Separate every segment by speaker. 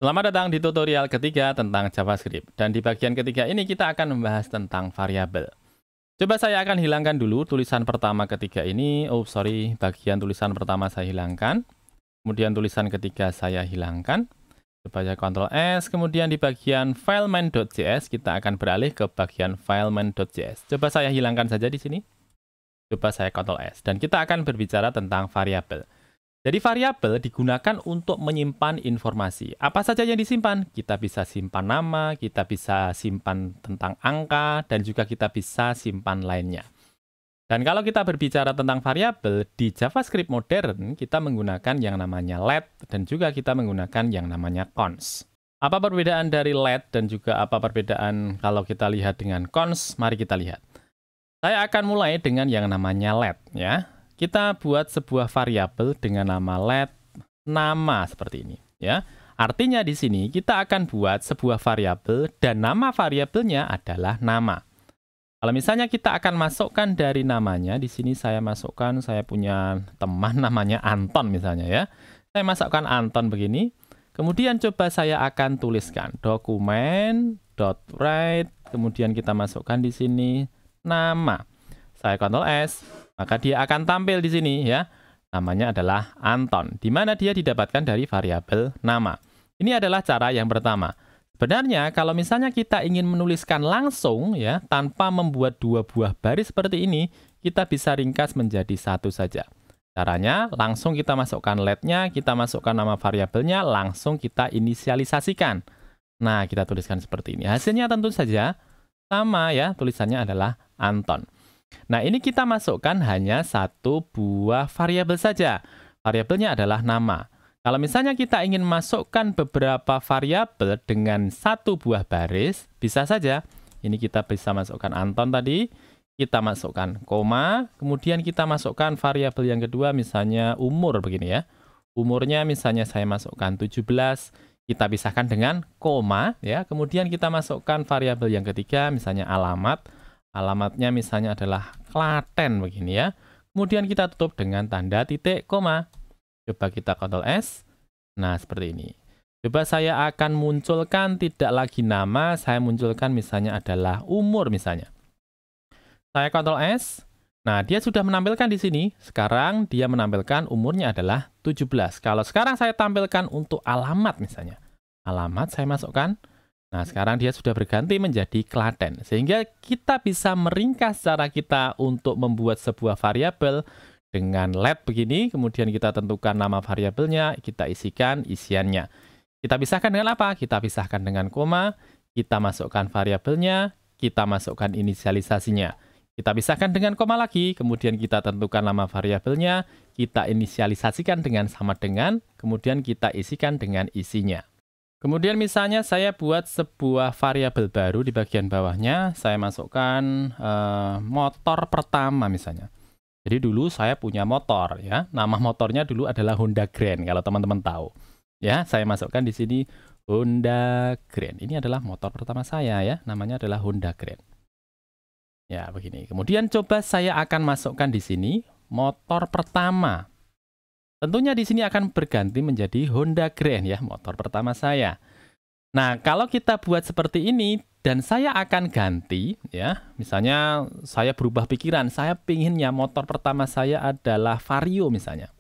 Speaker 1: Selamat datang di tutorial ketiga tentang JavaScript. Dan di bagian ketiga ini kita akan membahas tentang variabel. Coba saya akan hilangkan dulu tulisan pertama ketiga ini. Oh, sorry, bagian tulisan pertama saya hilangkan. Kemudian tulisan ketiga saya hilangkan. Coba saya Ctrl S. Kemudian di bagian filemain.js kita akan beralih ke bagian filemain.js. Coba saya hilangkan saja di sini. Coba saya Ctrl S. Dan kita akan berbicara tentang variabel. Jadi variabel digunakan untuk menyimpan informasi. Apa saja yang disimpan? Kita bisa simpan nama, kita bisa simpan tentang angka, dan juga kita bisa simpan lainnya. Dan kalau kita berbicara tentang variabel, di JavaScript modern, kita menggunakan yang namanya let, dan juga kita menggunakan yang namanya cons. Apa perbedaan dari let dan juga apa perbedaan kalau kita lihat dengan cons? Mari kita lihat. Saya akan mulai dengan yang namanya let, ya. Kita buat sebuah variabel dengan nama let nama seperti ini, ya. Artinya di sini kita akan buat sebuah variabel dan nama variabelnya adalah nama. Kalau misalnya kita akan masukkan dari namanya, di sini saya masukkan, saya punya teman namanya Anton misalnya ya. Saya masukkan Anton begini. Kemudian coba saya akan tuliskan dokumen.write, kemudian kita masukkan di sini nama. Saya Ctrl S. Maka dia akan tampil di sini ya. Namanya adalah Anton, di mana dia didapatkan dari variabel nama. Ini adalah cara yang pertama. Sebenarnya kalau misalnya kita ingin menuliskan langsung ya, tanpa membuat dua buah baris seperti ini, kita bisa ringkas menjadi satu saja. Caranya langsung kita masukkan let-nya, kita masukkan nama variabelnya, langsung kita inisialisasikan. Nah, kita tuliskan seperti ini. Hasilnya tentu saja sama ya, tulisannya adalah Anton. Nah, ini kita masukkan hanya satu buah variabel saja. Variabelnya adalah nama. Kalau misalnya kita ingin masukkan beberapa variabel dengan satu buah baris, bisa saja. Ini kita bisa masukkan Anton tadi, kita masukkan koma, kemudian kita masukkan variabel yang kedua, misalnya umur begini ya. Umurnya misalnya saya masukkan 17, kita pisahkan dengan koma ya. Kemudian kita masukkan variabel yang ketiga, misalnya alamat. Alamatnya misalnya adalah Klaten begini ya. Kemudian kita tutup dengan tanda titik koma. Coba kita Ctrl S. Nah, seperti ini. Coba saya akan munculkan tidak lagi nama, saya munculkan misalnya adalah umur misalnya. Saya Ctrl S. Nah, dia sudah menampilkan di sini. Sekarang dia menampilkan umurnya adalah 17. Kalau sekarang saya tampilkan untuk alamat misalnya. Alamat saya masukkan. Nah, sekarang dia sudah berganti menjadi Klaten. Sehingga kita bisa meringkas cara kita untuk membuat sebuah variabel dengan let begini. Kemudian kita tentukan nama variabelnya, kita isikan isiannya. Kita pisahkan dengan apa? Kita pisahkan dengan koma, kita masukkan variabelnya, kita masukkan inisialisasinya. Kita pisahkan dengan koma lagi, kemudian kita tentukan nama variabelnya, kita inisialisasikan dengan sama dengan, kemudian kita isikan dengan isinya. Kemudian misalnya saya buat sebuah variabel baru di bagian bawahnya, saya masukkan motor pertama misalnya. Jadi dulu saya punya motor ya, nama motornya dulu adalah Honda Grand kalau teman-teman tahu. Ya, saya masukkan di sini Honda Grand. Ini adalah motor pertama saya ya, namanya adalah Honda Grand. Ya, begini. Kemudian coba saya akan masukkan di sini motor pertama. Tentunya di sini akan berganti menjadi Honda Grand ya, motor pertama saya. Nah, kalau kita buat seperti ini dan saya akan ganti ya, misalnya saya berubah pikiran, saya pinginnya motor pertama saya adalah Vario misalnya.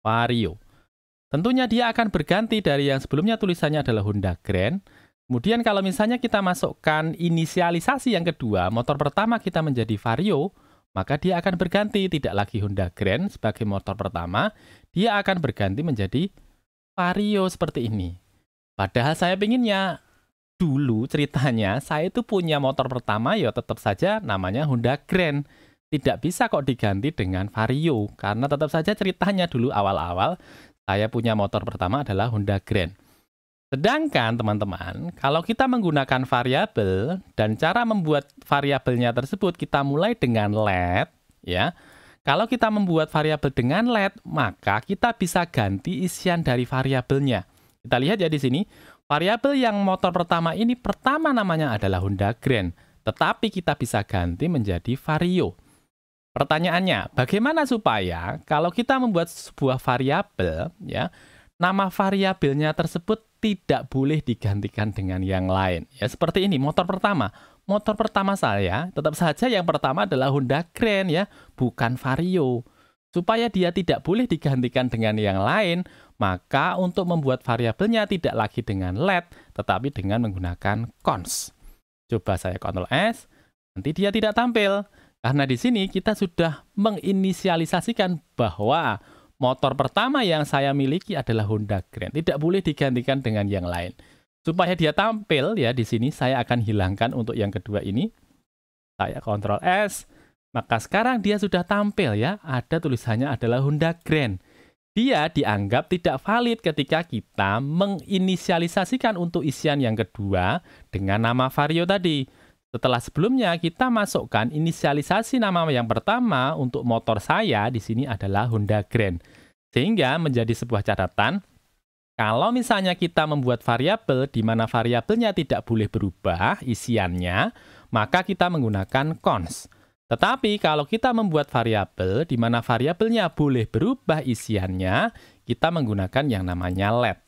Speaker 1: Vario. Tentunya dia akan berganti dari yang sebelumnya tulisannya adalah Honda Grand. Kemudian kalau misalnya kita masukkan inisialisasi yang kedua, motor pertama kita menjadi Vario, maka dia akan berganti, tidak lagi Honda Grand sebagai motor pertama, dia akan berganti menjadi Vario seperti ini. Padahal saya pinginnya, dulu ceritanya, saya itu punya motor pertama, ya tetap saja namanya Honda Grand. Tidak bisa kok diganti dengan Vario, karena tetap saja ceritanya dulu awal-awal, saya punya motor pertama adalah Honda Grand. Sedangkan teman-teman, kalau kita menggunakan variabel dan cara membuat variabelnya tersebut kita mulai dengan let, ya. Kalau kita membuat variabel dengan let, maka kita bisa ganti isian dari variabelnya. Kita lihat ya di sini, variabel yang motor pertama ini pertama namanya adalah Honda Grand, tetapi kita bisa ganti menjadi Vario. Pertanyaannya, bagaimana supaya kalau kita membuat sebuah variabel, ya, nama variabelnya tersebut tidak boleh digantikan dengan yang lain. Ya, seperti ini, motor pertama. Motor pertama saya, tetap saja yang pertama adalah Honda Grand ya, bukan Vario. Supaya dia tidak boleh digantikan dengan yang lain, maka untuk membuat variabelnya tidak lagi dengan let, tetapi dengan menggunakan cons. Coba saya Ctrl S, nanti dia tidak tampil. Karena di sini kita sudah menginisialisasikan bahwa motor pertama yang saya miliki adalah Honda Grand. Tidak boleh digantikan dengan yang lain. Supaya dia tampil ya di sini saya akan hilangkan untuk yang kedua ini. Saya Ctrl S. Maka sekarang dia sudah tampil ya. Ada tulisannya adalah Honda Grand. Dia dianggap tidak valid ketika kita menginisialisasikan untuk isian yang kedua dengan nama Vario tadi. Setelah sebelumnya kita masukkan inisialisasi nama yang pertama untuk motor saya di sini adalah Honda Grand. Sehingga menjadi sebuah catatan, kalau misalnya kita membuat variabel di mana variabelnya tidak boleh berubah isiannya, maka kita menggunakan cons. Tetapi kalau kita membuat variabel di mana variabelnya boleh berubah isiannya, kita menggunakan yang namanya let.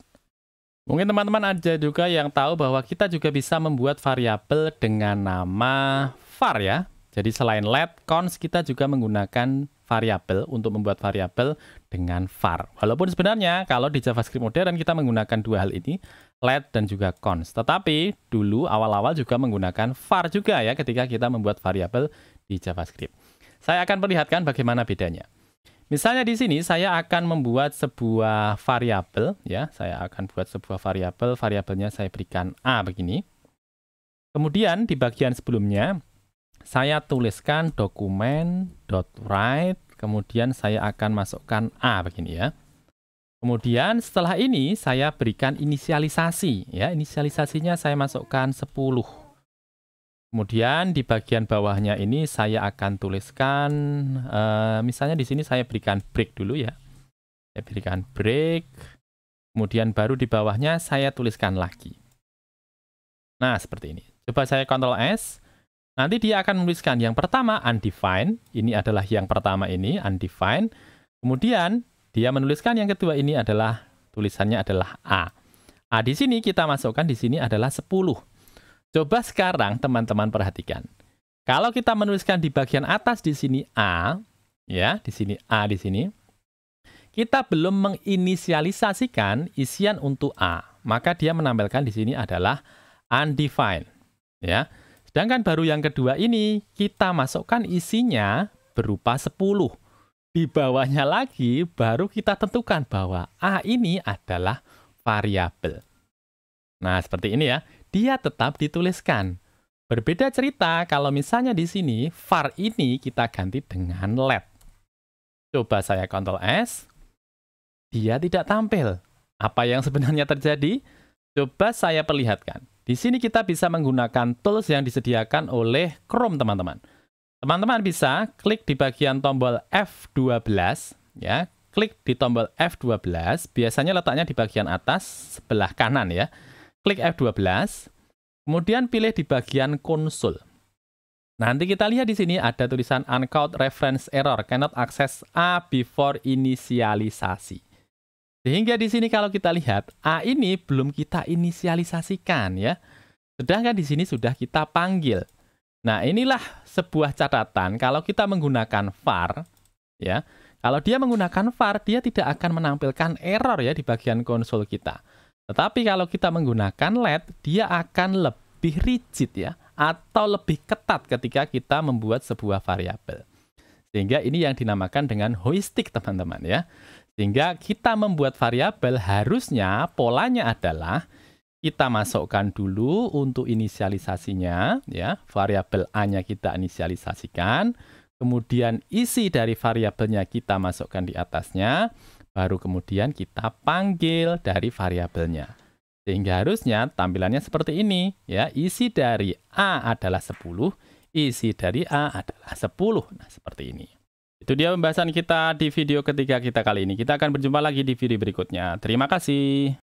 Speaker 1: Mungkin teman-teman ada juga yang tahu bahwa kita juga bisa membuat variabel dengan nama var ya. Jadi selain let, cons kita juga menggunakan variabel untuk membuat variabel dengan var. Walaupun sebenarnya kalau di JavaScript modern kita menggunakan dua hal ini, let dan juga cons. Tetapi dulu awal-awal juga menggunakan var juga ya ketika kita membuat variabel di JavaScript. Saya akan perlihatkan bagaimana bedanya. Misalnya di sini saya akan membuat sebuah variabel ya, saya akan buat sebuah variabel, variabelnya saya berikan A begini. Kemudian di bagian sebelumnya saya tuliskan dokumen.write, kemudian saya akan masukkan A begini ya. Kemudian setelah ini saya berikan inisialisasi ya, inisialisasinya saya masukkan 10. Kemudian di bagian bawahnya ini saya akan tuliskan, misalnya di sini saya berikan break dulu ya. Saya berikan break, kemudian baru di bawahnya saya tuliskan lagi. Nah, seperti ini. Coba saya Ctrl S, nanti dia akan menuliskan yang pertama undefined, ini adalah yang pertama ini, undefined. Kemudian dia menuliskan yang kedua ini adalah, tulisannya adalah A. A di sini kita masukkan di sini adalah 10. Coba sekarang teman-teman perhatikan. Kalau kita menuliskan di bagian atas di sini A, ya, di sini A di sini, kita belum menginisialisasikan isian untuk A, maka dia menampilkan di sini adalah undefined, ya. Sedangkan baru yang kedua ini kita masukkan isinya berupa 10. Di bawahnya lagi baru kita tentukan bahwa A ini adalah variabel. Nah, seperti ini ya. Dia tetap dituliskan. Berbeda cerita kalau misalnya di sini var ini kita ganti dengan let. Coba saya Ctrl S. Dia tidak tampil. Apa yang sebenarnya terjadi? Coba saya perlihatkan. Di sini kita bisa menggunakan tools yang disediakan oleh Chrome, teman-teman. Teman-teman bisa klik di bagian tombol F12 ya. Klik di tombol F12, biasanya letaknya di bagian atas sebelah kanan ya. Klik F12, kemudian pilih di bagian konsol. Nanti kita lihat di sini ada tulisan uncaught reference error, cannot access A before inisialisasi. Sehingga di sini kalau kita lihat, A ini belum kita inisialisasikan ya. Sedangkan di sini sudah kita panggil. Nah, inilah sebuah catatan kalau kita menggunakan var ya. Kalau dia menggunakan var, dia tidak akan menampilkan error ya di bagian konsol kita. Tetapi kalau kita menggunakan let, dia akan lebih rigid ya, atau lebih ketat ketika kita membuat sebuah variabel. Sehingga ini yang dinamakan dengan heuristik, teman-teman ya. Sehingga kita membuat variabel harusnya polanya adalah kita masukkan dulu untuk inisialisasinya ya, variabel A-nya kita inisialisasikan, kemudian isi dari variabelnya kita masukkan di atasnya. Baru kemudian kita panggil dari variabelnya. Sehingga harusnya tampilannya seperti ini. Ya, isi dari A adalah 10, isi dari A adalah 10. Nah, seperti ini. Itu dia pembahasan kita di video ketiga kita kali ini. Kita akan berjumpa lagi di video berikutnya. Terima kasih.